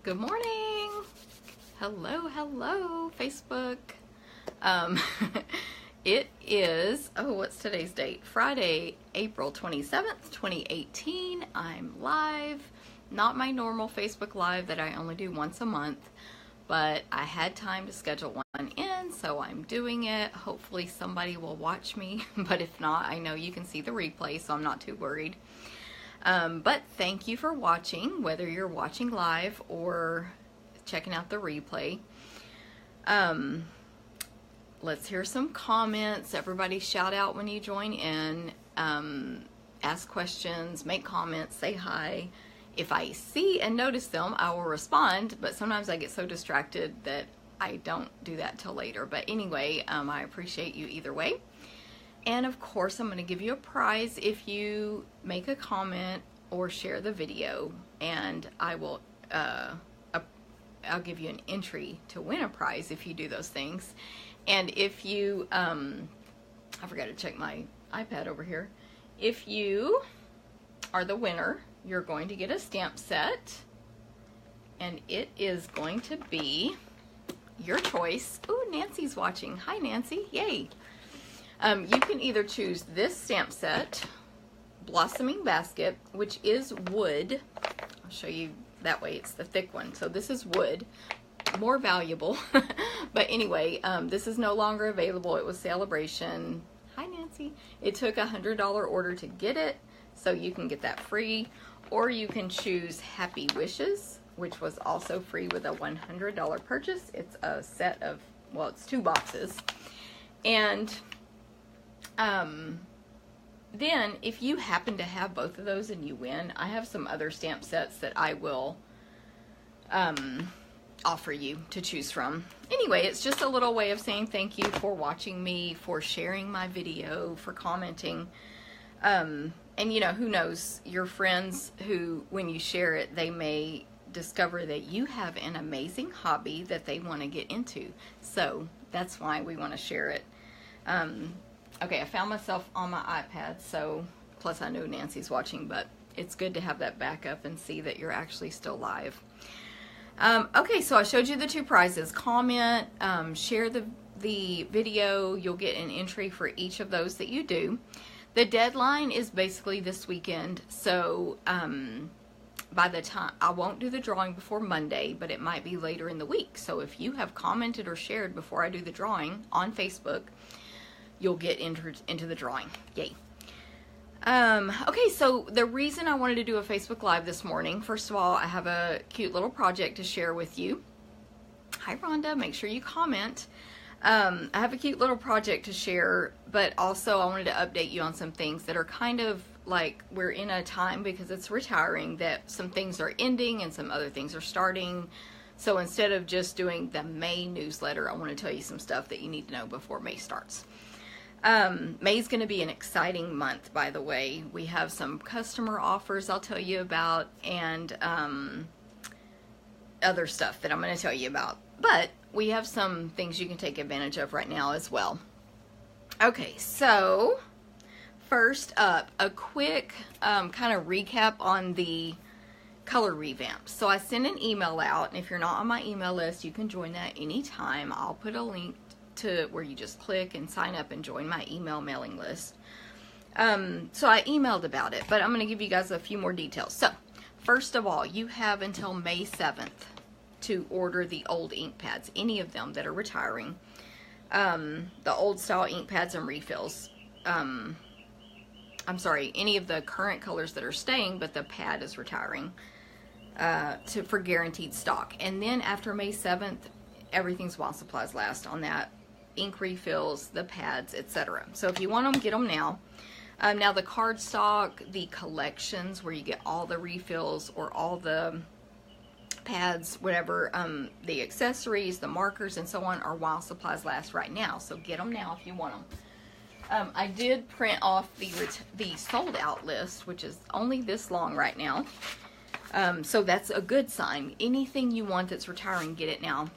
Good morning. Hello, Facebook. It is, what's today's date? Friday, April 27th, 2018. I'm live. Not my normal Facebook Live that I only do once a month, but I had time to schedule one in, so I'm doing it. Hopefully somebody will watch me, but if not, I know you can see the replay, so I'm not too worried. But thank you for watching, whether you're watching live or checking out the replay. Let's hear some comments. Everybody shout out when you join in. Ask questions, make comments, say hi. If I see and notice them, I will respond, but sometimes I get so distracted that I don't do that till later. But anyway, I appreciate you either way. And of course, I'm going to give you a prize if you make a comment or share the video, and I will, I'll give you an entry to win a prize if you do those things. And if you, I forgot to check my iPad over here. If you are the winner, you're going to get a stamp set, and it is going to be your choice. Ooh, Nancy's watching. Hi, Nancy. Yay. You can either choose this stamp set, Blossoming Basket, which is wood. I'll show you that way. It's the thick one. So this is wood, more valuable. But anyway, this is no longer available. It was Celebration. Hi, Nancy. It took a $100 order to get it, so you can get that free. Or you can choose Happy Wishes, which was also free with a $100 purchase. It's a set of, well, it's 2 boxes. And then if you happen to have both of those and you win, I have some other stamp sets that I will offer you to choose from. Anyway, it's just a little way of saying thank you for watching me, for sharing my video, for commenting. And you know, who knows, your friends who, when you share it, they may discover that you have an amazing hobby that they want to get into. So that's why we want to share it. Okay, I found myself on my iPad, so, plus I know Nancy's watching, but it's good to have that backup and see that you're actually still live. Okay, so I showed you the 2 prizes. Comment, share the video. You'll get an entry for each of those that you do. The deadline is basically this weekend, so by the time, I won't do the drawing before Monday, but it might be later in the week. So if you have commented or shared before I do the drawing on Facebook, you'll get entered into the drawing. Yay. Okay, so the reason I wanted to do a Facebook Live this morning, first of all, I have a cute little project to share with you. Hi, Rhonda. Make sure you comment. I have a cute little project to share, but also I wanted to update you on some things that are kind of like, we're in a time, because it's retiring, that some things are ending and some other things are starting. So instead of just doing the May newsletter, I want to tell you some stuff that you need to know before May starts. May's going to be an exciting month, by the way. We have some customer offers I'll tell you about, and other stuff that I'm going to tell you about. But we have some things you can take advantage of right now as well. Okay, so first up, a quick kind of recap on the color revamp. So I sent an email out, and if you're not on my email list, you can join that anytime. I'll put a link to where you just click and sign up and join my email mailing list. So I emailed about it, but I'm going to give you guys a few more details. So first of all, you have until May 7th to order the old ink pads, any of them that are retiring. The old style ink pads and refills. I'm sorry, any of the current colors that are staying, but the pad is retiring for guaranteed stock. And then after May 7th, everything's while supplies last on that. Ink refills, the pads, etc. So if you want them, get them now. Now the cardstock, the collections where you get all the refills or all the pads, whatever, the accessories, the markers, and so on are while supplies last right now. So get them now if you want them. I did print off the sold out list, which is only this long right now. So that's a good sign. Anything you want that's retiring, get it now.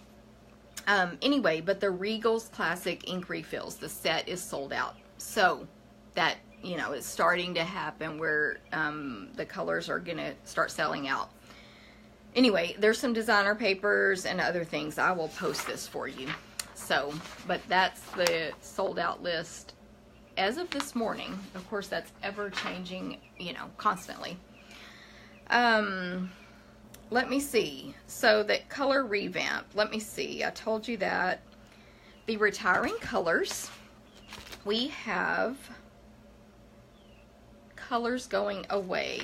Anyway, but the Regal's Classic ink refills, the set is sold out. So that, you know, it's starting to happen where the colors are going to start selling out. Anyway, there's some designer papers and other things. I will post this for you. So, but that's the sold out list as of this morning. Of course, that's ever changing, you know, constantly. Let me see. So the color revamp. Let me see. I told you that. The retiring colors. We have colors going away.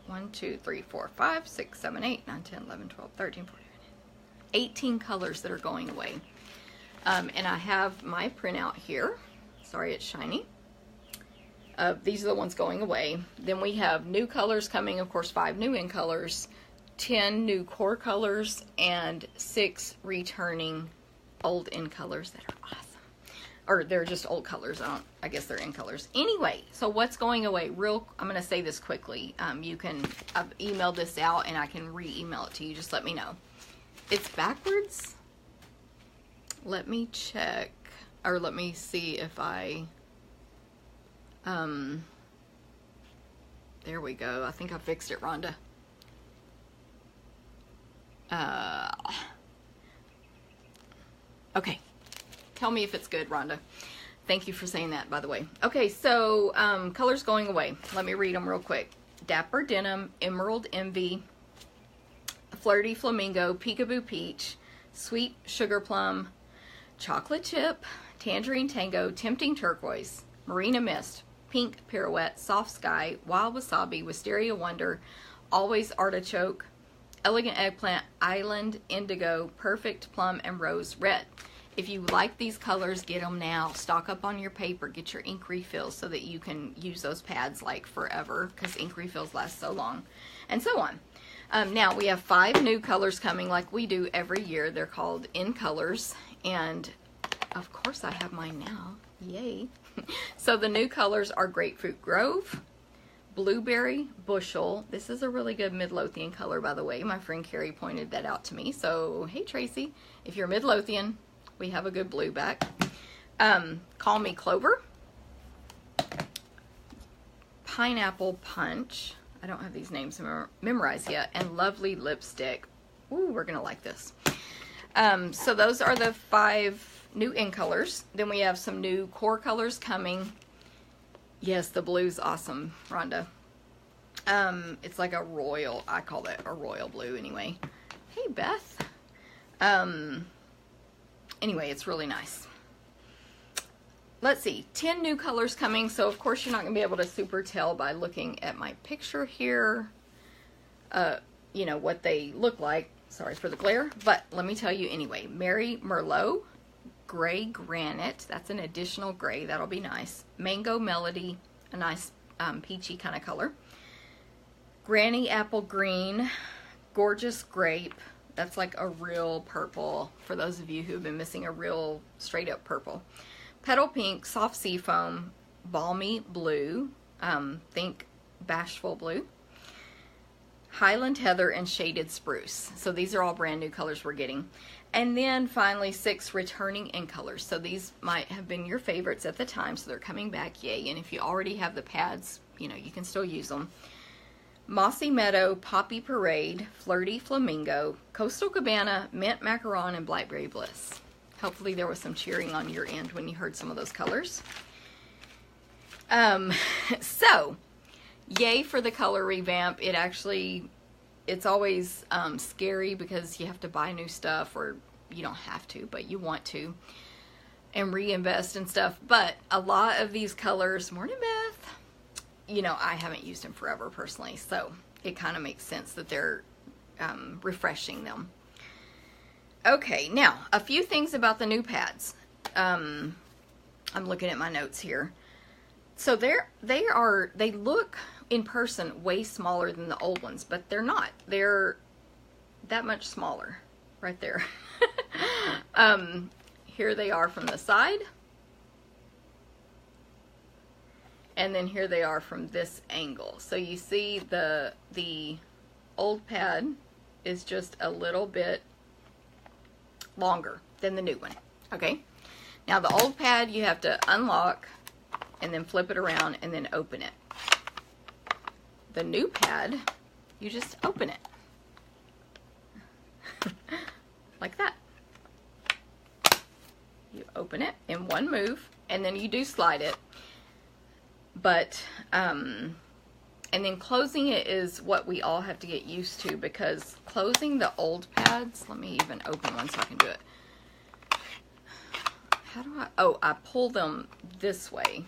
1, 2, 3, 4, 5, 6, 7, 8, 9, 10, 11, 12, 13, 14, 18 colors that are going away. And I have my printout here. Sorry, it's shiny. These are the ones going away. Then we have new colors coming, of course, 5 new in colors, 10 new core colors, and 6 returning old in colors that are awesome. Or they're just old colors. I guess they're in colors. Anyway, so what's going away? I'm going to say this quickly. I've emailed this out and I can re-email it to you. Just let me know. It's backwards. Let me check, or let me see if I, there we go. I think I fixed it, Rhonda. Okay. Tell me if it's good, Rhonda. Thank you for saying that, by the way. Okay, so colors going away. Let me read them real quick. Dapper Denim, Emerald Envy, Flirty Flamingo, Peekaboo Peach, Sweet Sugar Plum, Chocolate Chip, Tangerine Tango, Tempting Turquoise, Marina Mist, Pink Pirouette, Soft Sky, Wild Wasabi, Wisteria Wonder, Always Artichoke, Elegant Eggplant, Island Indigo, Perfect Plum, and Rose Red. If you like these colors, get them now. Stock up on your paper. Get your ink refills so that you can use those pads like forever, because ink refills last so long, and so on. Now we have 5 new colors coming like we do every year. They're called In Colors, and of course I have mine now. Yay. So the new colors are Grapefruit Grove, Blueberry Bushel. This is a really good Midlothian color, by the way. My friend Carrie pointed that out to me. So, hey Tracy, if you're Midlothian, we have a good blue back. Call Me Clover, Pineapple Punch. I don't have these names memorized yet. And Lovely Lipstick. Ooh, we're going to like this. So those are the 5 new in colors. Then we have some new core colors coming. Yes, the blue's awesome, Rhonda. It's like a royal, I call it a royal blue anyway. Hey, Beth. Anyway, it's really nice. Let's see, 10 new colors coming. So, of course, you're not going to be able to super tell by looking at my picture here, you know, what they look like. Sorry for the glare, but let me tell you anyway. Mary Merlot, Gray Granite. That's an additional gray. That'll be nice. Mango Melody, a nice peachy kind of color. Granny Apple Green, Gorgeous Grape. That's like a real purple, for those of you who have been missing a real straight up purple. Petal Pink, Soft Seafoam, Balmy Blue, think Bashful Blue, Highland Heather, and Shaded Spruce. So these are all brand new colors we're getting. And then finally 6 returning in colors. So these might have been your favorites at the time, so they're coming back, yay. And if you already have the pads, you know, you can still use them. Mossy Meadow, Poppy Parade, Flirty Flamingo, Coastal Cabana, Mint Macaron, and Blackberry Bliss. Hopefully there was some cheering on your end when you heard some of those colors. So, yay for the color revamp. It's always scary because you have to buy new stuff, or you don't have to, but you want to, and reinvest and stuff. But a lot of these colors, morning Beth, you know, I haven't used them forever personally, so it kind of makes sense that they're refreshing them. Okay, now a few things about the new pads. I'm looking at my notes here. So they look in person way smaller than the old ones, but they're not. They're that much smaller right there. Here they are from the side. And then here they are from this angle. So you see the old pad is just a little bit longer than the new one. Okay. Now the old pad you have to unlock and then flip it around and then open it. The new pad, you just open it. open it in one move, and then you do slide it. But, and then closing it is what we all have to get used to, because closing the old pads, let me even open one so I can do it. How do I, oh, I pull them this way.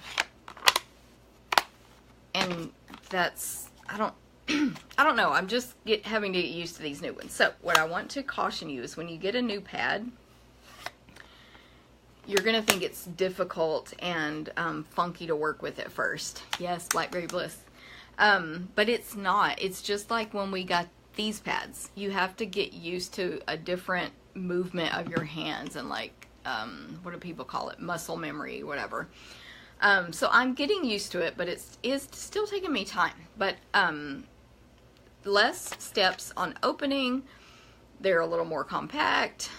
And that's, I don't know. I'm just having to get used to these new ones. So what I want to caution you is when you get a new pad, you're going to think it's difficult and funky to work with at first. Yes, Blackberry Bliss. But it's not. It's just like when we got these pads. You have to get used to a different movement of your hands and like, what do people call it? Muscle memory, whatever. So I'm getting used to it, but it is still taking me time. But less steps on opening. They're a little more compact.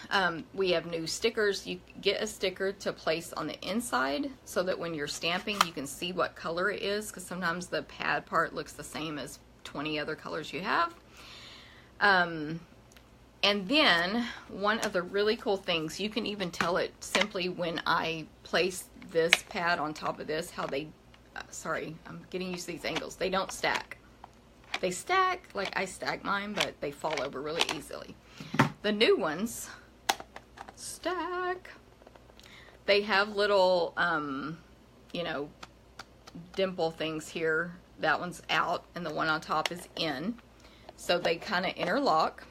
We have new stickers. You get a sticker to place on the inside so that when you're stamping, you can see what color it is, because sometimes the pad part looks the same as 20 other colors you have. And then one of the really cool things, you can even tell it simply when I place this pad on top of this, how they, sorry, I'm getting used to these angles. They don't stack. They stack like I stack mine, but they fall over really easily. The new ones stack. They have little, you know, dimple things here. That one's out and the one on top is in. So they kind of interlock.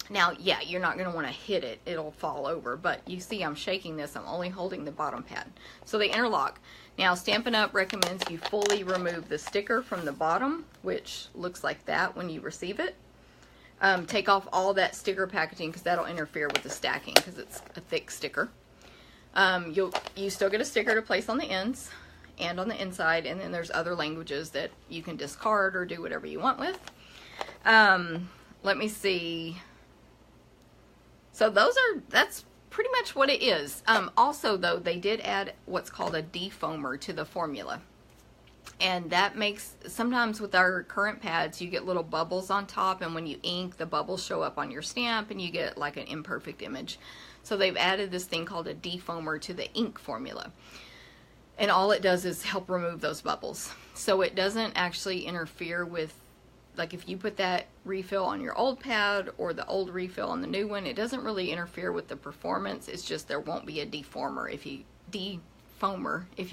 Now, yeah, you're not going to want to hit it. It'll fall over. But you see I'm shaking this. I'm only holding the bottom pad. So they interlock. Now, Stampin' Up! Recommends you fully remove the sticker from the bottom, which looks like that when you receive it. Take off all that sticker packaging because that'll interfere with the stacking because it's a thick sticker. You still get a sticker to place on the ends and on the inside, and then there's other languages that you can discard or do whatever you want with. Let me see. So that's pretty much what it is. Also, though, they did add what's called a defoamer to the formula. And that makes, sometimes with our current pads, you get little bubbles on top, and when you ink, the bubbles show up on your stamp, and you get like an imperfect image. So they've added this thing called a defoamer to the ink formula. And all it does is help remove those bubbles. So it doesn't actually interfere with, like if you put that refill on your old pad or the old refill on the new one, it doesn't really interfere with the performance. It's just there won't be a defoamer if you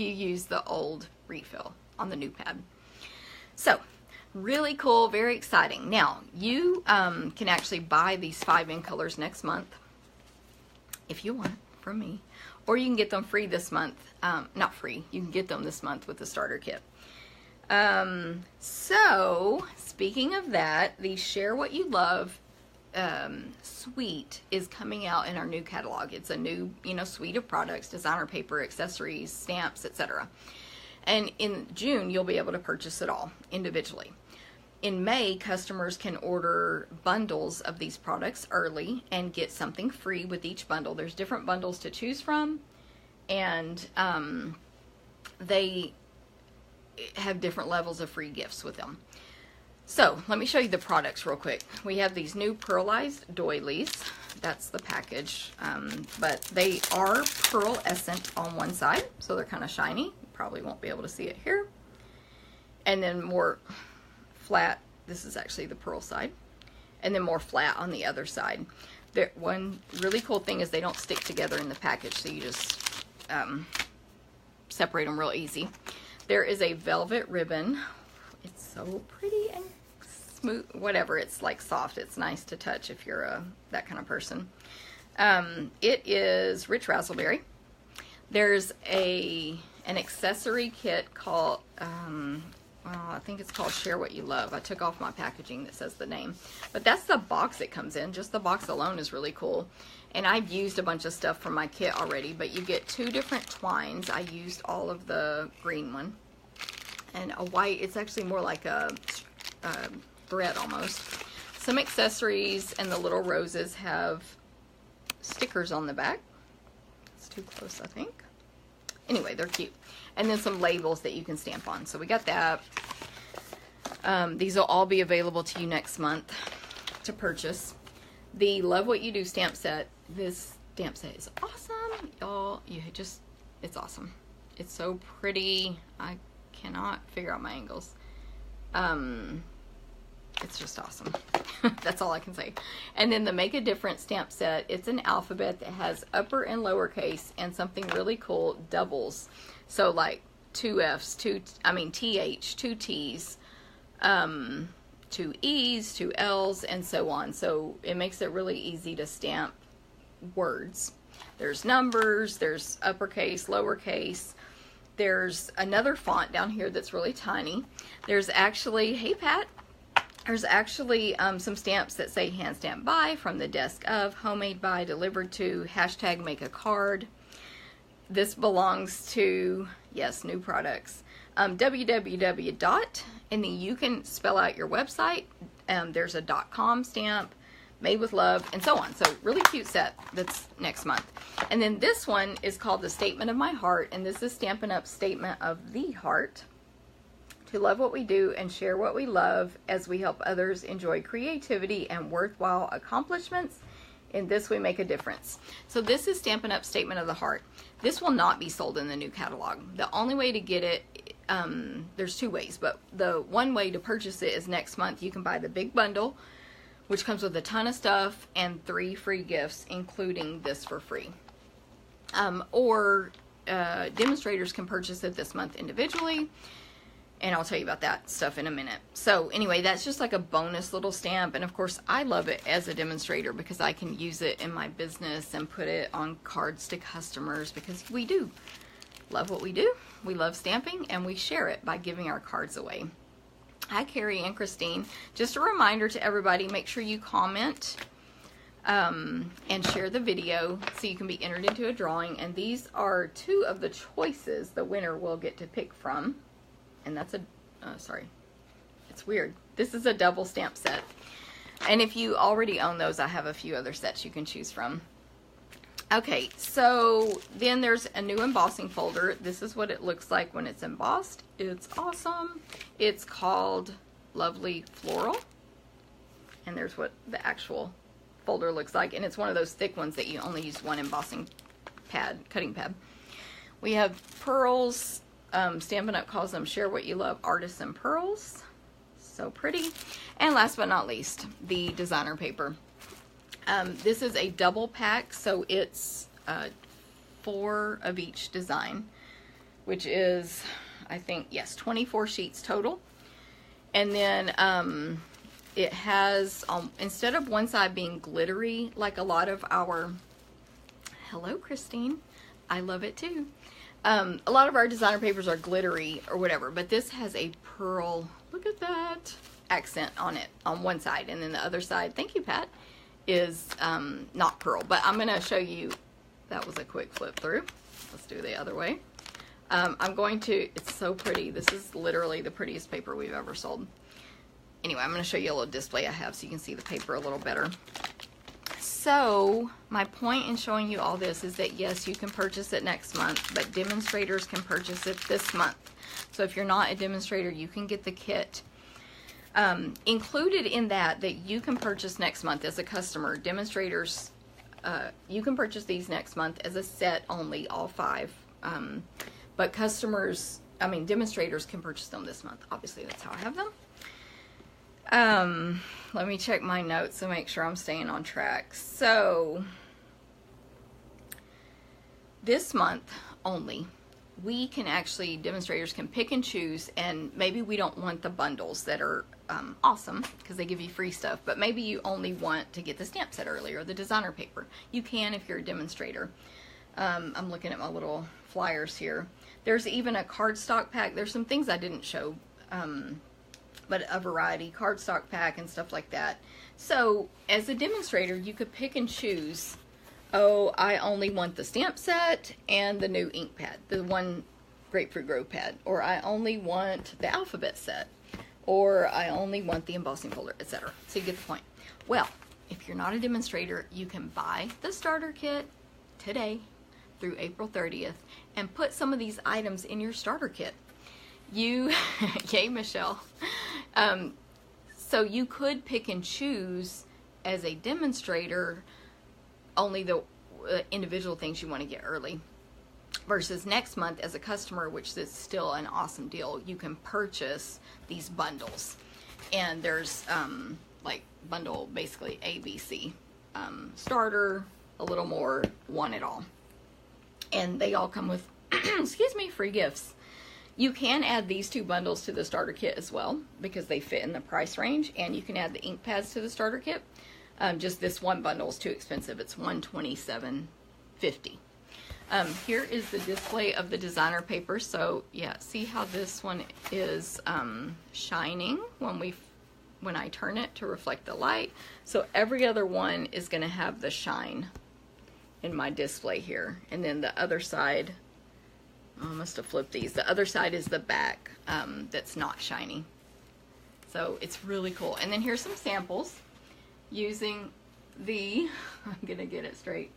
use the old refill on the new pad. So really cool, very exciting. Now you can actually buy these 5 in colors next month if you want from me, or you can get them free this month. Not free, you can get them this month with the starter kit. So speaking of that, the Share What You Love suite is coming out in our new catalog. It's a new, suite of products, designer paper, accessories, stamps, etc. And in June, you'll be able to purchase it all individually. In May, customers can order bundles of these products early and get something free with each bundle. There's different bundles to choose from, and they have different levels of free gifts with them. So let me show you the products real quick. We have these new pearlized doilies. That's the package, but they are pearlescent on one side, so they're kind of shiny. You probably won't be able to see it here. And then more flat. This is actually the pearl side, and then more flat on the other side. One really cool thing is they don't stick together in the package, so you just separate them real easy. There is a velvet ribbon. It's so pretty and smooth, whatever. It's like soft. It's nice to touch if you're that kind of person. It is rich razzleberry. There's an accessory kit called, I think it's called Share What You Love. I took off my packaging that says the name. But that's the box it comes in. Just the box alone is really cool. And I've used a bunch of stuff from my kit already, but you get 2 different twines. I used all of the green one. And a white, it's actually more like a thread almost. Some accessories, and the little roses have stickers on the back. It's too close, I think. Anyway, they're cute. And then some labels that you can stamp on. So we got that. These will all be available to you next month to purchase. The Love What You Do stamp set. This stamp set is awesome. y'all, it's awesome. It's so pretty. I cannot figure out my angles. It's just awesome. That's all I can say. And then the Make a Difference stamp set, it's an alphabet that has upper and lowercase and something really cool, doubles. So like 2 F's, TH, 2 T's, 2 E's, 2 L's, and so on. So it makes it really easy to stamp words. There's numbers, there's uppercase, lowercase. There's another font down here that's really tiny. There's actually, hey Pat, there's actually some stamps that say hand stamped by, from the desk of, homemade by, delivered to, hashtag make a card. This belongs to, yes, new products, www dot, and then you can spell out your website. There's a .com stamp, made with love, and so on. So really cute set that's next month. And then this one is called the Statement of My Heart, and this is Stampin' Up! Statement of the Heart. To love what we do and share what we love as we help others enjoy creativity and worthwhile accomplishments. In this we make a difference. So this is Stampin' Up! Statement of the Heart. This will not be sold in the new catalog. The only way to get it, there's 2 ways, but the one way to purchase it is next month. You can buy the big bundle, which comes with a ton of stuff and 3 free gifts, including this for free. Or demonstrators can purchase it this month individually. And I'll tell you about that stuff in a minute. So anyway, that's just like a bonus little stamp. And of course, I love it as a demonstrator because I can use it in my business and put it on cards to customers, because we do love what we do. We love stamping, and we share it by giving our cards away. Hi, Carrie and Christine. Just a reminder to everybody, make sure you comment and share the video so you can be entered into a drawing. And these are 2 of the choices the winner will get to pick from. And that's sorry, it's weird. This is a double stamp set. And if you already own those, I have a few other sets you can choose from. Okay, so then there's a new embossing folder. This is what it looks like when it's embossed. It's awesome. It's called Lovely Floral. And there's what the actual folder looks like. And it's one of those thick ones that you only use 1 embossing pad, cutting pad. We have pearls. Stampin' Up! Calls them Share What You Love Artisan Pearls. So pretty. And last but not least, the designer paper. This is a double pack, so it's 4 of each design, which is, I think, yes, 24 sheets total. And then it has, instead of one side being glittery, like a lot of our, hello Christine, I love it too. A lot of our designer papers are glittery or whatever, but this has a pearl, look at that, accent on it on one side, and then the other side, thank you Pat, is not pearl. But I'm going to show you, that was a quick flip through. Let's do it the other way. I'm going to, it's so pretty. This is literally the prettiest paper we've ever sold. Anyway, I'm going to show you a little display I have so you can see the paper a little better. So my point in showing you all this is that yes, you can purchase it next month, but demonstrators can purchase it this month. So if you're not a demonstrator, you can get the kit. Included in that you can purchase next month as a customer. Demonstrators, you can purchase these next month as a set only, all 5. But customers, demonstrators can purchase them this month. Obviously, that's how I have them. Let me check my notes to make sure I'm staying on track. So this month only, we can actually, demonstrators can pick and choose, and maybe we don't want the bundles that are awesome because they give you free stuff, but maybe you only want to get the stamp set early or the designer paper. You can if you're a demonstrator. I'm looking at my little flyers here. There's even a cardstock pack. There's some things I didn't show, but a variety, cardstock pack and stuff like that. So as a demonstrator, you could pick and choose, oh, I only want the stamp set and the new ink pad, the one Grapefruit Grove pad, or I only want the alphabet set, or I only want the embossing folder, etc. So you get the point. Well, if you're not a demonstrator, you can buy the starter kit today through April 30th and put some of these items in your starter kit. Yay, Michelle. So you could pick and choose as a demonstrator only the individual things you want to get early. Versus next month as a customer, which is still an awesome deal, you can purchase these bundles. And there's like bundle basically ABC. Starter, a little more, one it all. And they all come with, excuse me, free gifts. You can add these 2 bundles to the starter kit as well because they fit in the price range. And you can add the ink pads to the starter kit. Just this one bundle is too expensive. It's $127.50. Here is the display of the designer paper. So yeah, see how this one is shining when I turn it to reflect the light. So every other one is going to have the shine in my display here. And then the other side, oh, I must have flipped these. The other side is the back that's not shiny. So it's really cool. And then here's some samples using the, I'm going to get it straight,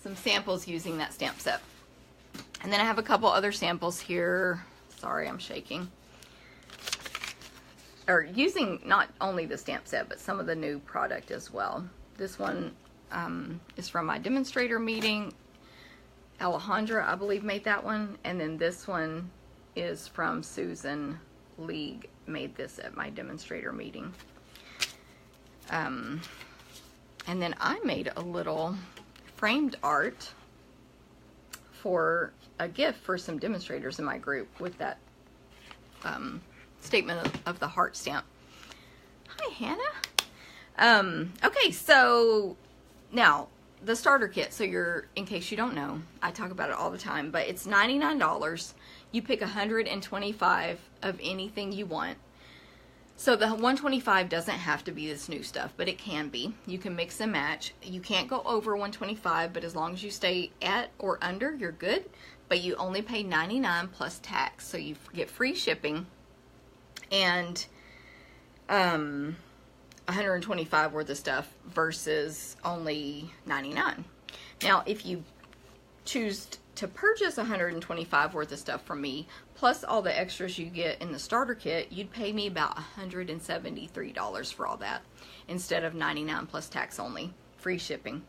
some samples using that stamp set. And then I have a couple other samples here. Sorry, I'm shaking. Or using not only the stamp set, but some of the new product as well. This one is from my demonstrator meeting. Alejandra, I believe, made that one. And then this one is from Susan League, made this at my demonstrator meeting. And then I made a little framed art for a gift for some demonstrators in my group with that statement of the heart stamp. Hi, Hannah. Okay, so now the starter kit. So in case you don't know, I talk about it all the time, but it's $99. You pick 125 of anything you want. So the 125 doesn't have to be this new stuff, but it can be. You can mix and match. You can't go over 125, but as long as you stay at or under, you're good. But you only pay $99 plus tax, so you get free shipping and 125 worth of stuff versus only $99. Now, if you choose to purchase 125 worth of stuff from me, plus all the extras you get in the starter kit, you'd pay me about $173 for all that, instead of $99 plus tax only, free shipping.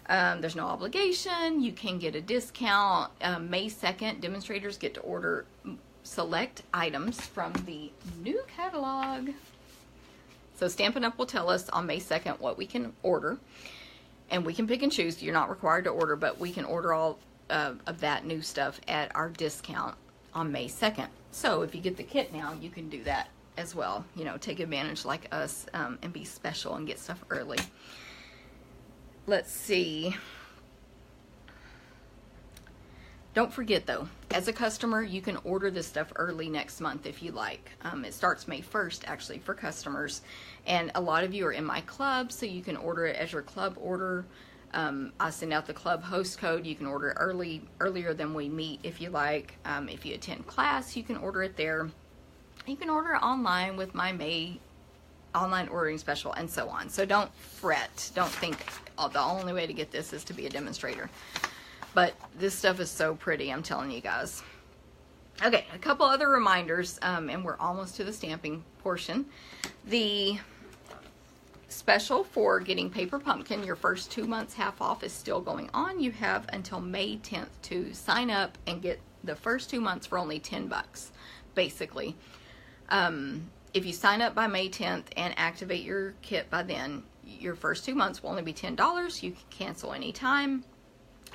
There's no obligation. You can get a discount. May 2nd, demonstrators get to order select items from the new catalog. So Stampin' Up! Will tell us on May 2nd what we can order, and we can pick and choose. You're not required to order, but we can order all of that new stuff at our discount on May 2nd. So if you get the kit now, you can do that as well. You know, take advantage like us and be special and get stuff early. Let's see. Don't forget though, as a customer, you can order this stuff early next month if you like. It starts May 1st actually for customers, and a lot of you are in my club, so you can order it as your club order. I send out the club host code. You can order it earlier than we meet if you like. If you attend class, you can order it there. You can order it online with my May online ordering special, and so on. So don't fret. Don't think, oh, the only way to get this is to be a demonstrator. But this stuff is so pretty, I'm telling you guys. Okay, a couple other reminders, and we're almost to the stamping portion. The special for getting Paper Pumpkin, your first 2 months half off, is still going on. You have until May 10th to sign up and get the first 2 months for only $10, basically. If you sign up by May 10th and activate your kit by then, your first 2 months will only be $10. You can cancel anytime.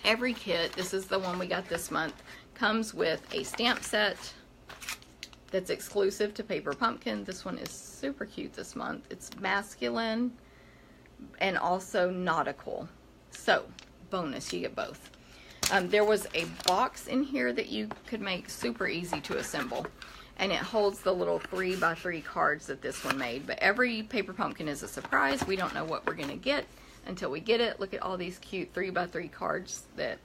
Every kit, this is the one we got this month, comes with a stamp set that's exclusive to Paper Pumpkin. This one is super cute this month. It's masculine and also nautical. So, bonus, you get both. There was a box in here that you could make super easy to assemble. And it holds the little 3x3 cards that this one made. But every Paper Pumpkin is a surprise. We don't know what we're going to get until we get it. Look at all these cute 3x3 cards that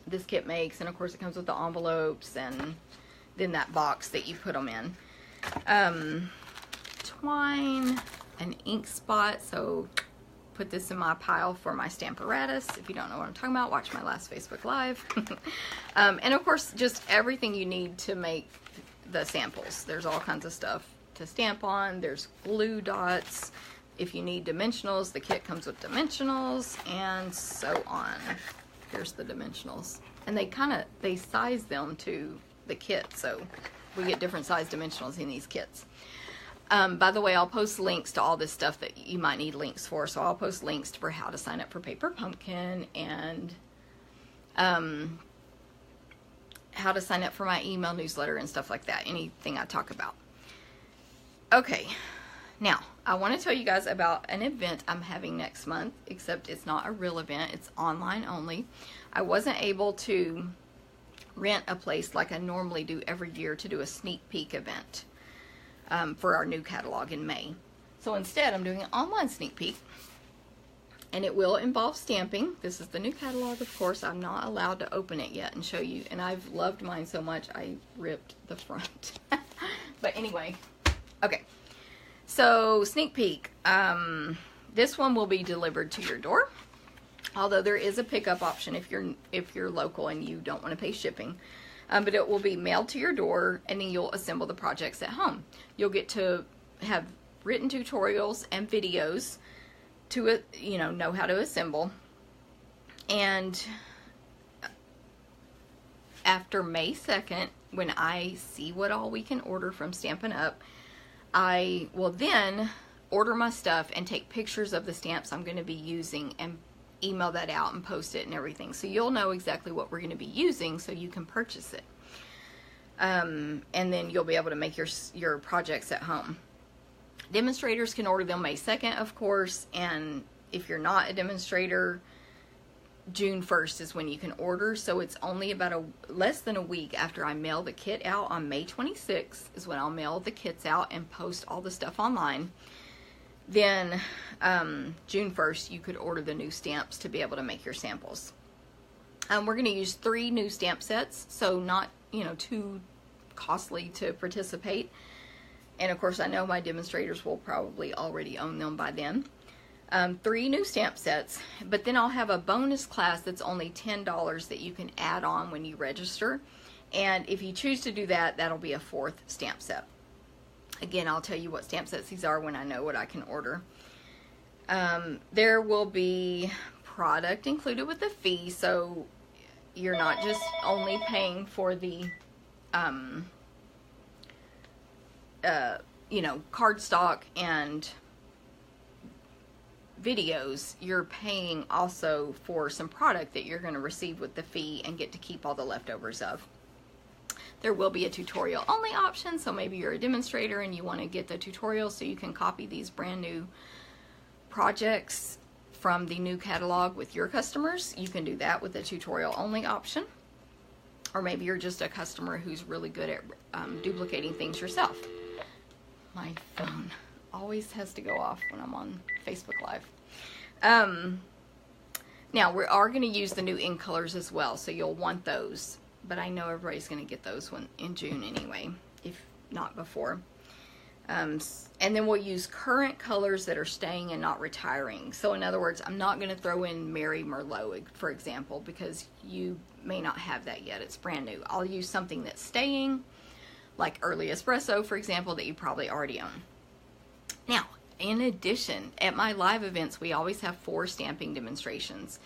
this kit makes. And of course it comes with the envelopes and then that box that you put them in. Twine, an ink spot. So put this in my pile for my Stamparatus. If you don't know what I'm talking about, watch my last Facebook Live. And of course, just everything you need to make the samples. There's all kinds of stuff to stamp on. There's glue dots. If you need dimensionals, the kit comes with dimensionals, and so on. Here's the dimensionals. And they size them to the kit, so we get different size dimensionals in these kits. By the way, I'll post links to all this stuff that you might need links for. So I'll post links for how to sign up for Paper Pumpkin, and how to sign up for my email newsletter and stuff like that. Anything I talk about. Okay, now I want to tell you guys about an event I'm having next month, except it's not a real event. It's online only. I wasn't able to rent a place like I normally do every year to do a sneak peek event for our new catalog in May. So instead, I'm doing an online sneak peek, and it will involve stamping. This is the new catalog, of course. I'm not allowed to open it yet and show you, and I've loved mine so much I ripped the front. But anyway, okay. So sneak peek. This one will be delivered to your door, although there is a pickup option if you're local and you don't want to pay shipping. But it will be mailed to your door, and then you'll assemble the projects at home. You'll get to have written tutorials and videos to know how to assemble. And after May 2nd, when I see what all we can order from Stampin' Up, I will then order my stuff and take pictures of the stamps I'm going to be using and email that out and post it and everything. So you'll know exactly what we're going to be using so you can purchase it. And then you'll be able to make your projects at home. Demonstrators can order them May 2nd, of course, and if you're not a demonstrator, June 1st is when you can order. So it's only about less than a week after I mail the kit out on May 26th is when I'll mail the kits out and post all the stuff online. Then June 1st, you could order the new stamps to be able to make your samples. We're going to use 3 new stamp sets, so not too costly to participate. And of course, I know my demonstrators will probably already own them by then. 3 new stamp sets, but then I'll have a bonus class that's only $10 that you can add on when you register. And if you choose to do that, that'll be a 4th stamp set. Again, I'll tell you what stamp sets these are when I know what I can order. There will be product included with the fee, so you're not just only paying for the cardstock and videos. You're paying also for some product that you're going to receive with the fee and get to keep all the leftovers of. There will be a tutorial only option, so maybe you're a demonstrator and you want to get the tutorial so you can copy these brand new projects from the new catalog with your customers. You can do that with the tutorial only option. Or maybe you're just a customer who's really good at duplicating things yourself. My phone always has to go off when I'm on Facebook Live. Now, we are going to use the new ink colors as well, so you'll want those. But I know everybody's going to get those in June anyway, if not before. And then we'll use current colors that are staying and not retiring. So in other words, I'm not going to throw in Mary Merlot, for example, because you may not have that yet. It's brand new. I'll use something that's staying, like Early Espresso, for example, that you probably already own. Now, in addition, at my live events, we always have 4 stamping demonstrations.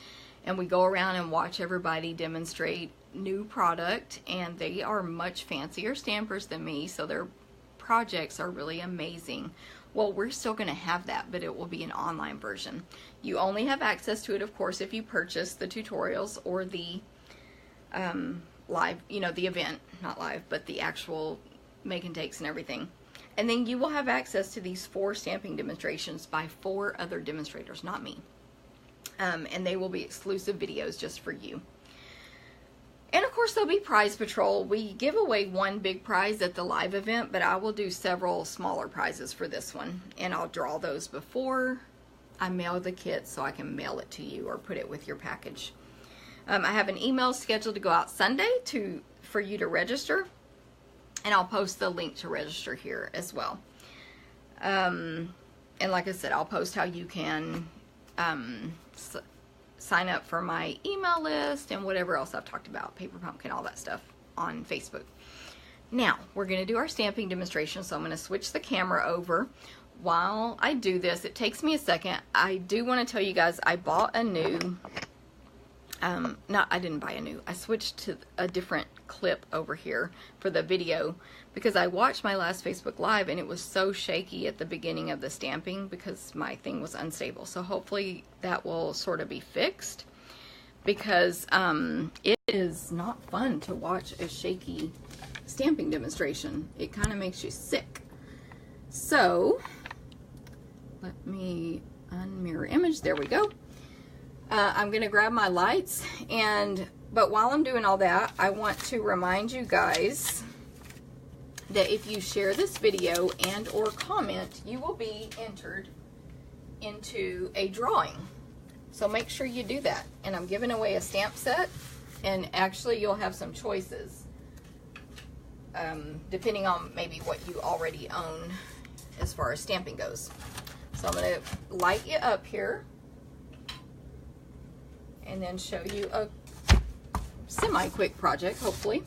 And we go around and watch everybody demonstrate new product, and they are much fancier stampers than me, so their projects are really amazing. Well, we're still going to have that, but it will be an online version. You only have access to it, of course, if you purchase the tutorials or the live, the event, not live, but the actual make and takes and everything. And then you will have access to these 4 stamping demonstrations by 4 other demonstrators, not me. And they will be exclusive videos just for you. And of course, there'll be prize patrol. We give away 1 big prize at the live event, but I will do several smaller prizes for this one. And I'll draw those before I mail the kit so I can mail it to you or put it with your package. I have an email scheduled to go out Sunday for you to register. And I'll post the link to register here as well. And like I said, I'll post how you can sign up for my email list and whatever else I've talked about, Paper Pumpkin, all that stuff on Facebook. Now, we're going to do our stamping demonstration, so I'm going to switch the camera over. while I do this, it takes me a second. I do want to tell you guys I bought a new, I didn't buy a new. I switched to a different clip over here for the video because I watched my last Facebook Live and it was so shaky at the beginning of the stamping because my thing was unstable. So hopefully that will sort of be fixed, because it is not fun to watch a shaky stamping demonstration. It kind of makes you sick. So let me unmirror image. There we go. I'm going to grab my lights, but while I'm doing all that, I want to remind you guys that if you share this video and or comment, you will be entered into a drawing. So make sure you do that. And I'm giving away a stamp set, and actually you'll have some choices depending on maybe what you already own as far as stamping goes. So I'm going to light you up here and then show you a semi-quick project, hopefully.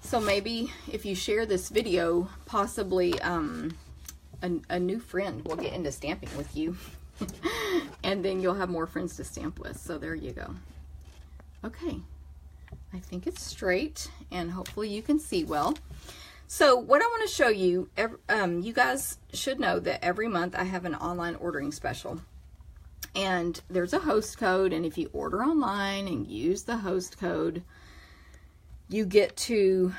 So maybe if you share this video, possibly a new friend will get into stamping with you. And then you'll have more friends to stamp with. So there you go. Okay, I think it's straight, and hopefully you can see well. So what I want to show you, you guys should know that every month I have an online ordering special. And there's a host code, and if you order online and use the host code, you get to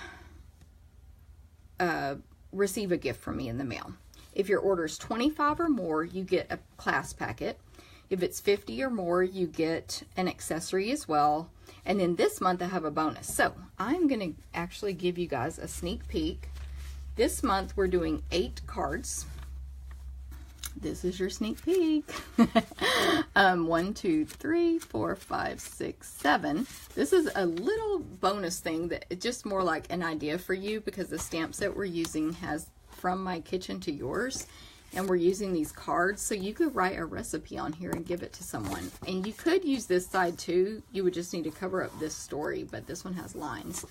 receive a gift from me in the mail. If your order is 25 or more, you get a class packet. If it's 50 or more, you get an accessory as well. And then this month I have a bonus. So I'm going to actually give you guys a sneak peek. This month we're doing 8 cards. This is your sneak peek. 1, 2, 3, 4, 5, 6, 7. This is a little bonus thing that it's just more like an idea for you, because the stamp set we're using has from my kitchen to yours, and we're using these cards, so you could write a recipe on here and give it to someone. And you could use this side too. You would just need to cover up this story, but this one has lines.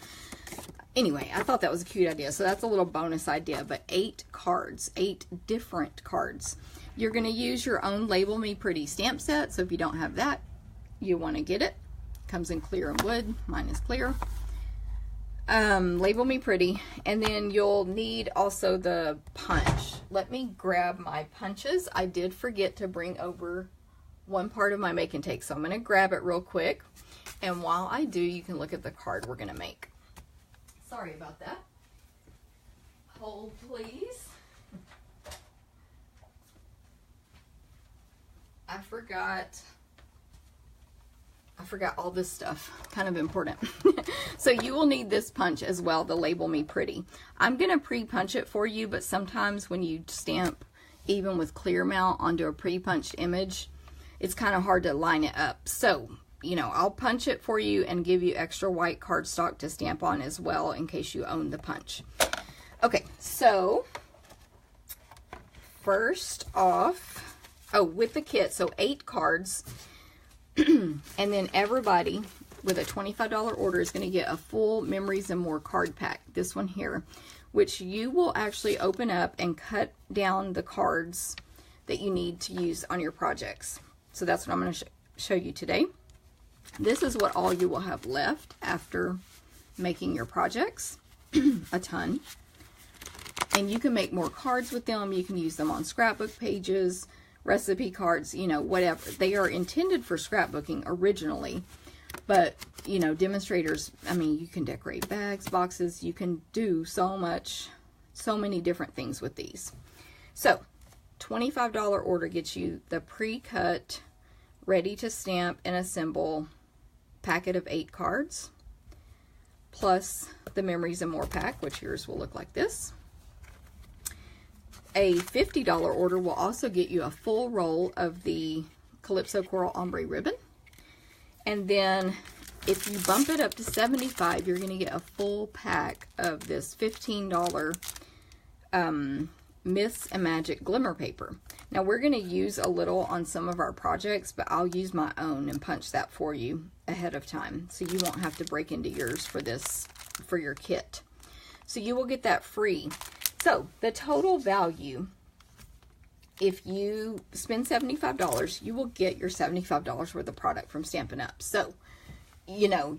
Anyway, I thought that was a cute idea, so that's a little bonus idea. But 8 cards, 8 different cards. You're going to use your own Label Me Pretty stamp set, so if you don't have that, you want to get it. Comes in clear and wood. Mine is clear. Label Me Pretty, and then you'll need also the punch. Let me grab my punches. I did forget to bring over one part of my make and take, so I'm going to grab it real quick, and while I do, you can look at the card we're going to make. Sorry about that. Hold, please. I forgot all this stuff, kind of important. So you will need this punch as well, the Label Me Pretty. I'm going to pre-punch it for you, but sometimes when you stamp, even with clear mount onto a pre-punched image, it's kind of hard to line it up. So, you know, I'll punch it for you and give you extra white cardstock to stamp on as well in case you own the punch. Okay, so first off, with the kit, so 8 cards. And then everybody with a $25 order is going to get a full Memories and More card pack. This one here, which you will actually open up and cut down the cards that you need to use on your projects. So that's what I'm going to show you today. This is what all you will have left after making your projects. A ton. And you can make more cards with them. You can use them on scrapbook pages, recipe cards, you know, whatever. They are intended for scrapbooking originally, but, you know, demonstrators, I mean, you can decorate bags, boxes, you can do so much, so many different things with these. So, $25 order gets you the pre-cut, ready to stamp and assemble packet of 8 cards, plus the Memories and More pack, which yours will look like this. A $50 order will also get you a full roll of the Calypso Coral Ombre ribbon. And then if you bump it up to $75, you're going to get a full pack of this $15 Myths and Magic glimmer paper. Now we're going to use a little on some of our projects, but I'll use my own and punch that for you ahead of time, so you won't have to break into yours for this, for your kit. So you will get that free. So the total value, if you spend $75, you will get your $75 worth of product from Stampin' Up. So, you know,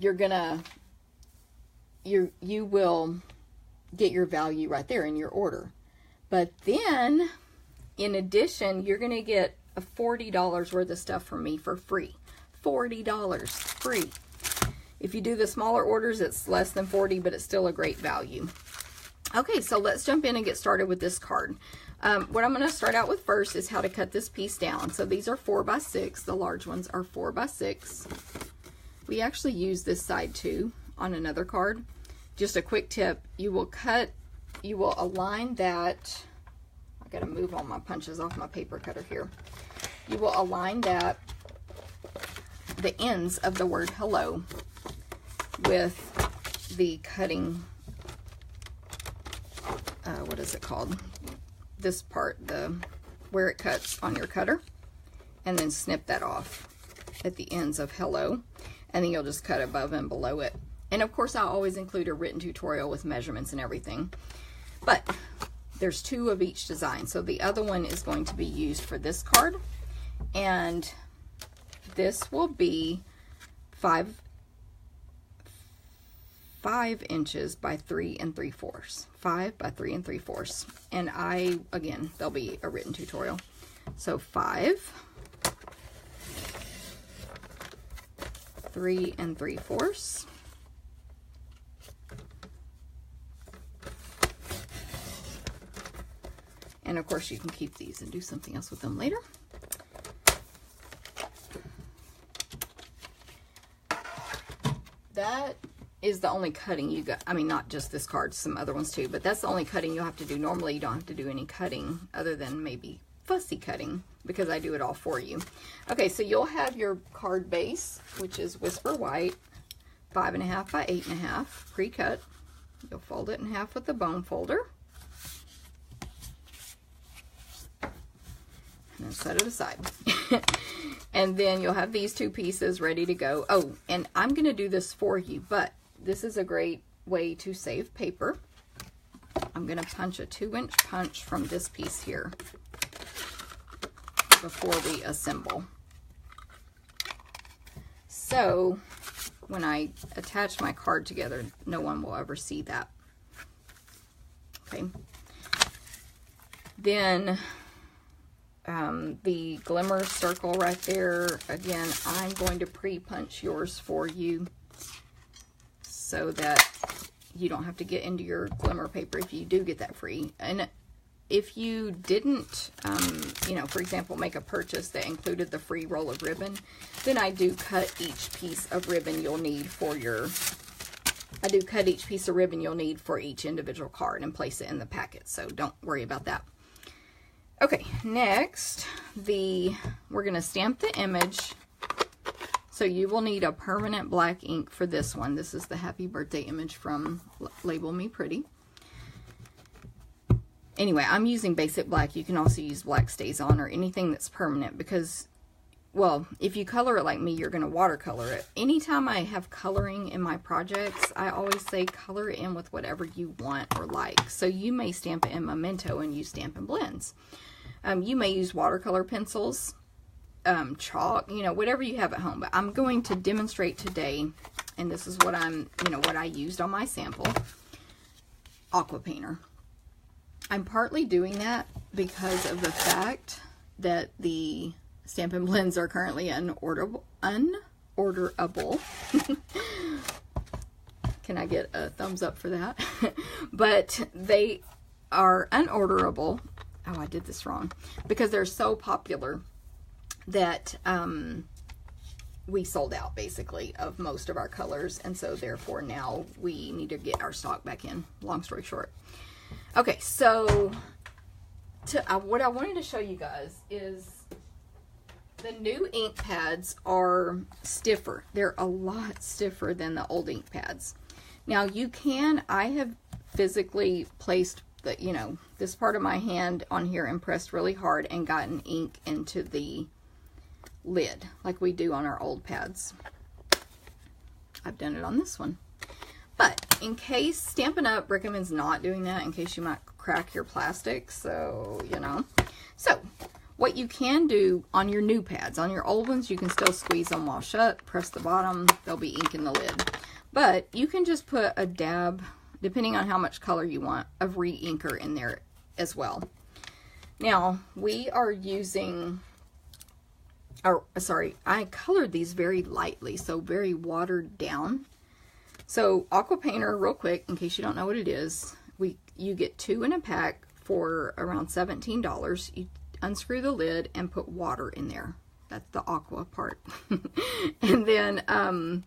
you will get your value right there in your order. But then, in addition, you're going to get a $40 worth of stuff from me for free. $40 free. If you do the smaller orders, it's less than $40, but it's still a great value. Okay, so let's jump in and get started with this card. What I'm going to start out with first is how to cut this piece down. So these are 4x6. The large ones are 4x6. We actually use this side too on another card. Just a quick tip, you will align that. I got to move all my punches off my paper cutter here. You will align that, the ends of the word hello, with the cutting, what is it called? This part, where it cuts on your cutter, and then snip that off at the ends of hello, and then you'll just cut above and below it. And of course, I always include a written tutorial with measurements and everything, but there's 2 of each design. So the other one is going to be used for this card, and this will be 5 inches by 3 3/4. 5 by 3 3/4. And again, there'll be a written tutorial. So 5, 3 3/4. And of course, you can keep these and do something else with them later. That is the only cutting you got. I mean, not just this card, some other ones too, but that's the only cutting you'll have to do. Normally, you don't have to do any cutting other than maybe fussy cutting, because I do it all for you. Okay, so you'll have your card base, which is Whisper White, 5.5 by 8.5, pre-cut. You'll fold it in half with the bone folder. And set it aside. And then you'll have these 2 pieces ready to go. Oh, and I'm going to do this for you, but this is a great way to save paper. I'm going to punch a 2-inch punch from this piece here before we assemble. So when I attach my card together, no one will ever see that. Okay. Then the glimmer circle right there, again, I'm going to pre-punch yours for you so that you don't have to get into your glimmer paper if you do get that free. And if you didn't, you know, for example, make a purchase that included the free roll of ribbon, then I do cut each piece of ribbon you'll need for your, each individual card and place it in the packet. So don't worry about that. Okay, next, we're going to stamp the image. So you will need a permanent black ink for this one. This is the happy birthday image from Label Me Pretty. Anyway, I'm using basic black. You can also use black stays on or anything that's permanent, because, well, if you color it like me, you're going to watercolor it. Anytime I have coloring in my projects, I always say color it in with whatever you want or like. So you may stamp it in Memento and use Stampin' Blends. You may use watercolor pencils, chalk, you know, whatever you have at home. But I'm going to demonstrate today, and this is what what I used on my sample, Aqua Painter. I'm partly doing that because of the fact that the Stampin' Blends are currently unorderable. Can I get a thumbs up for that? But they are unorderable. Oh, I did this wrong. Because they're so popular that we sold out, basically, of most of our colors. And so, therefore, now we need to get our stock back in. Long story short. Okay, so what I wanted to show you guys is the new ink pads are stiffer. They're a lot stiffer than the old ink pads. Now, I have physically placed this part of my hand on here and pressed really hard and gotten ink into the lid like we do on our old pads. I've done it on this one. But in case Stampin' Up! Recommends not doing that, in case you might crack your plastic, so, you know. So, what you can do on your new pads, on your old ones, you can still squeeze them while shut, press the bottom, there'll be ink in the lid. But you can just put a dab, depending on how much color you want, of re-inker in there as well. Now, we are using, I colored these very lightly, so very watered down. So, Aqua Painter, real quick, in case you don't know what it is, you get 2 in a pack for around $17. You unscrew the lid and put water in there. That's the aqua part. And then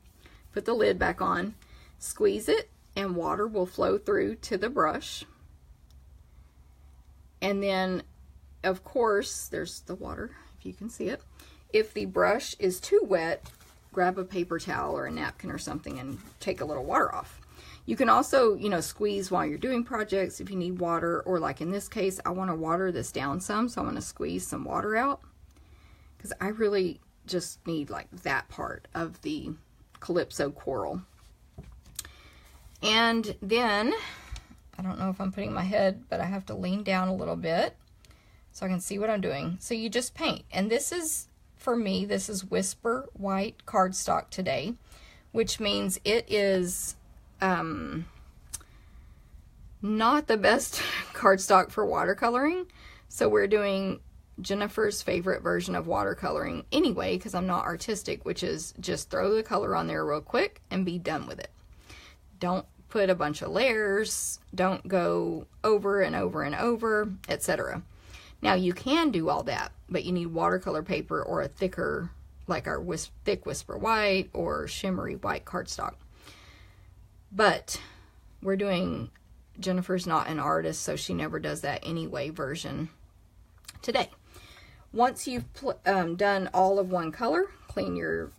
put the lid back on, squeeze it, and water will flow through to the brush. And then, of course, there's the water, if you can see it. If the brush is too wet, grab a paper towel or a napkin or something and take a little water off. You can also, you know, squeeze while you're doing projects if you need water, or like in this case, I want to water this down some, so I'm going to squeeze some water out because I really just need like that part of the Calypso coral. And then, I don't know if I'm putting my head, but I have to lean down a little bit so I can see what I'm doing. So you just paint, and this is, for me, this is Whisper White cardstock today, which means it is not the best cardstock for watercoloring. So we're doing Jennifer's favorite version of watercoloring anyway, because I'm not artistic, which is just throw the color on there real quick and be done with it. Don't put a bunch of layers, don't go over and over and over, etc. Now you can do all that, but you need watercolor paper or a thicker, like our thick Whisper White or shimmery white cardstock. But we're doing Jennifer's not an artist, so she never does that anyway version today. Once you've done all of one color, clean your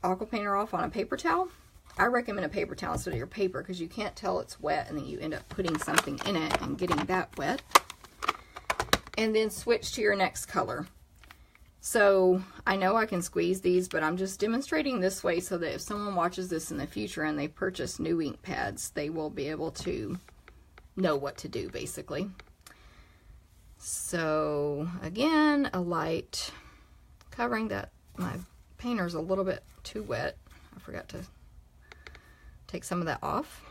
Aqua Painter off on a paper towel. I recommend a paper towel instead of your paper because you can't tell it's wet and then you end up putting something in it and getting that wet. And then switch to your next color. So I know I can squeeze these, but I'm just demonstrating this way so that if someone watches this in the future and they purchase new ink pads, they will be able to know what to do, basically. So again, a light covering that. My painter's a little bit too wet. I forgot to take some of that off.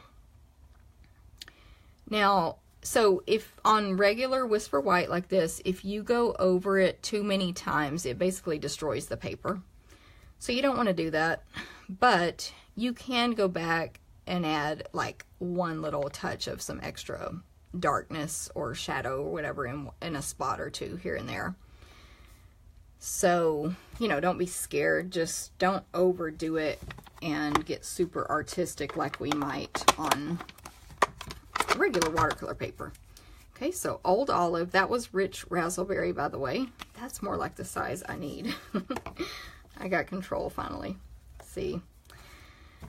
Now, so if on regular Whisper White like this, if you go over it too many times, it basically destroys the paper. So you don't want to do that, but you can go back and add like one little touch of some extra darkness or shadow or whatever in a spot or two here and there. So, you know, don't be scared. Just don't overdo it and get super artistic like we might on regular watercolor paper. Okay, so Old Olive, that was Rich Raspberry, by the way. That's more like the size I need. I got control finally. Let's see.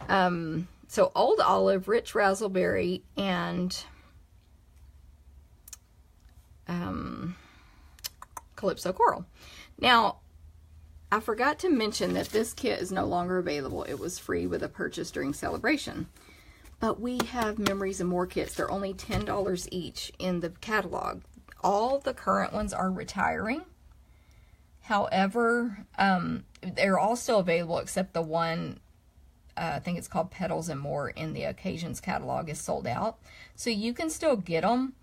So Old Olive, Rich Raspberry, and Calypso Coral. Now, I forgot to mention that this kit is no longer available. It was free with a purchase during celebration. But we have Memories and More kits. They're only $10 each in the catalog. All the current ones are retiring. However, they're all still available except the one, I think it's called Petals and More in the Occasions catalog is sold out. So you can still get them,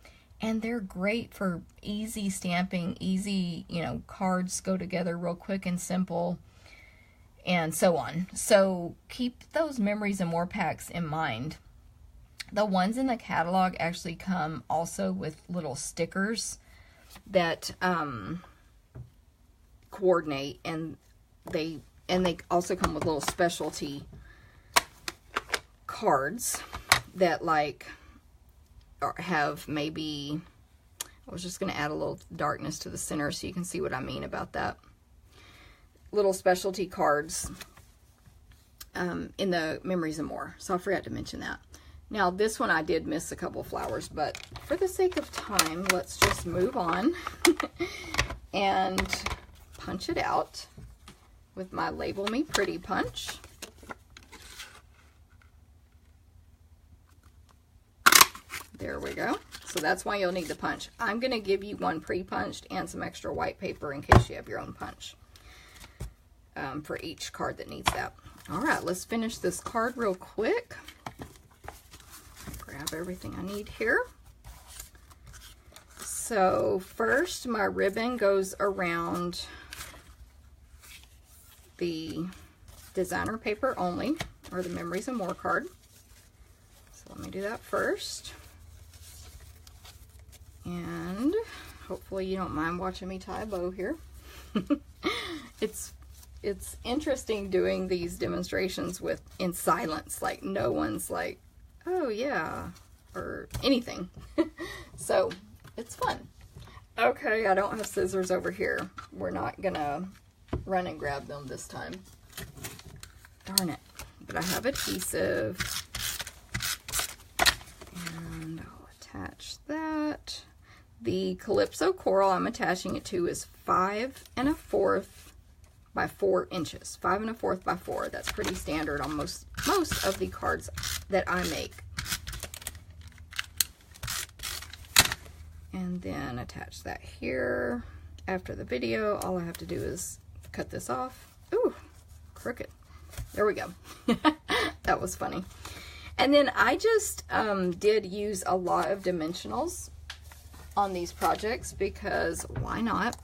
and they're great for easy stamping, easy, you know, cards go together real quick and simple, and so on. So keep those Memories and More packs in mind. The ones in the catalog actually come also with little stickers that coordinate, and they also come with little specialty cards that like have maybe, I was just going to add a little darkness to the center so you can see what I mean about that. Little specialty cards in the Memories and More. So I forgot to mention that. Now this one I did miss a couple flowers, but for the sake of time, let's just move on and punch it out with my Label Me Pretty punch. There we go. So that's why you'll need the punch. I'm going to give you one pre-punched and some extra white paper in case you have your own punch for each card that needs that. All right, let's finish this card real quick. Grab everything I need here. So first, my ribbon goes around the designer paper only, or the Memories and More card. So let me do that first. And hopefully you don't mind watching me tie a bow here. It's interesting doing these demonstrations in silence, like no one's like, oh yeah, or anything. So it's fun. Okay, I don't have scissors over here. We're not gonna run and grab them this time. Darn it. But I have adhesive. And I'll attach that. The Calypso coral I'm attaching it to is 5 1/4 by 4 inches. 5 1/4 by 4. That's pretty standard on most of the cards that I make. And then attach that here. After the video, all I have to do is cut this off. Ooh, crooked. There we go. That was funny. And then I just did use a lot of dimensionals on these projects because why not?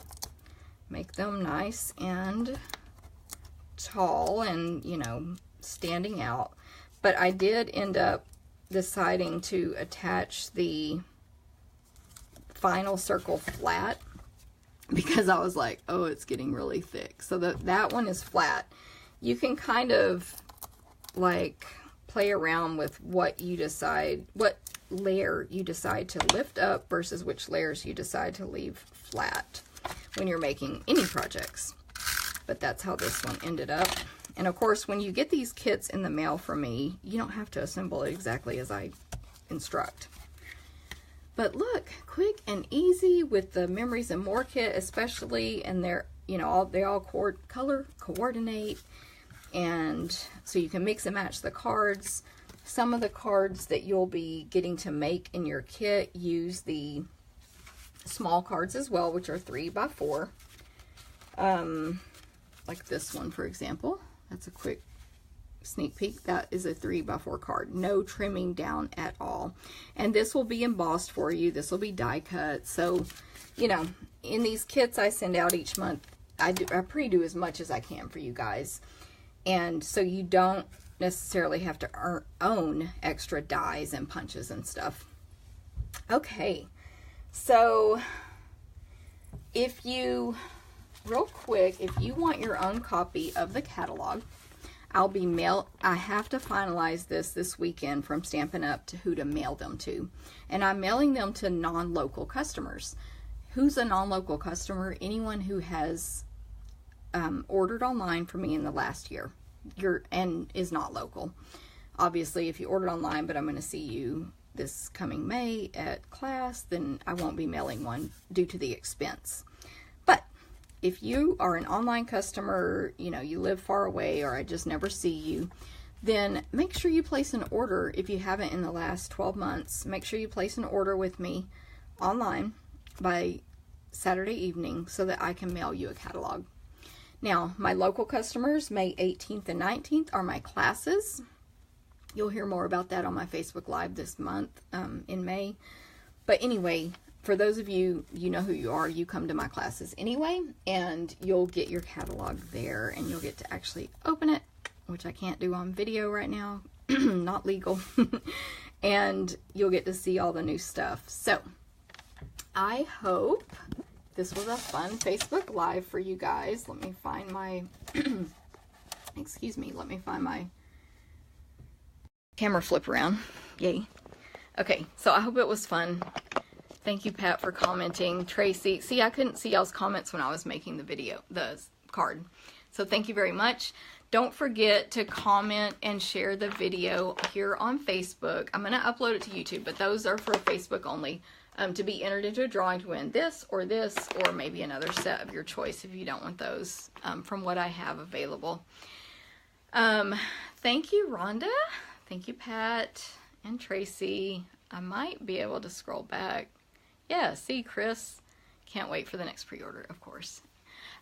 Make them nice and tall and, you know, standing out. But I did end up deciding to attach the final circle flat because I was like, oh, it's getting really thick. So that one is flat. You can kind of like play around with what you decide, what layer you decide to lift up versus which layers you decide to leave flat when you're making any projects. But that's how this one ended up. And of course, when you get these kits in the mail from me, you don't have to assemble it exactly as I instruct. But look, quick and easy with the Memories and More kit, especially, and they're, you know, they all color coordinate, and so you can mix and match the cards. Some of the cards that you'll be getting to make in your kit use the small cards as well, which are 3 by 4. Like this one, for example. That's a quick sneak peek. That is a 3 by 4 card. No trimming down at all. And this will be embossed for you. This will be die cut. So, you know, in these kits I send out each month, I pre-do as much as I can for you guys. And so you don't necessarily have to own extra dies and punches and stuff. Okay, so if you, real quick, if you want your own copy of the catalog, I have to finalize this weekend from Stampin' Up! To who to mail them to. And I'm mailing them to non-local customers. Who's a non-local customer? Anyone who has ordered online for me in the last year and is not local. Obviously, if you ordered online, but I'm going to see you this coming May at class, then I won't be mailing one due to the expense. But if you are an online customer, you know, you live far away, or I just never see you, then make sure you place an order. If you haven't in the last 12 months, make sure you place an order with me online by Saturday evening so that I can mail you a catalog. Now, my local customers, May 18th and 19th, are my classes. You'll hear more about that on my Facebook Live this month in May. But anyway, for those of you, you know who you are, you come to my classes anyway, and you'll get your catalog there, and you'll get to actually open it, which I can't do on video right now, not legal, and you'll get to see all the new stuff. So, I hope this was a fun Facebook Live for you guys. Let me find my, excuse me, let me find my camera flip around. Yay. Okay, so I hope it was fun. Thank you, Pat, for commenting. Tracy, see, I couldn't see y'all's comments when I was making the video, the card. So thank you very much. Don't forget to comment and share the video here on Facebook. I'm going to upload it to YouTube, but those are for Facebook only. To be entered into a drawing to win this, or maybe another set of your choice if you don't want those from what I have available. Thank you, Rhonda. Thank you, Pat and Tracy. I might be able to scroll back. Yeah, see, Chris. Can't wait for the next pre-order, of course.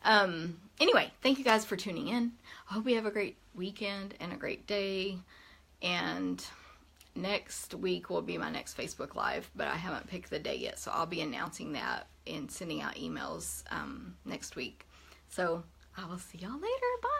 Anyway, thank you guys for tuning in. I hope you have a great weekend and a great day. And next week will be my next Facebook Live, but I haven't picked the day yet, so I'll be announcing that and sending out emails next week. So I will see y'all later. Bye.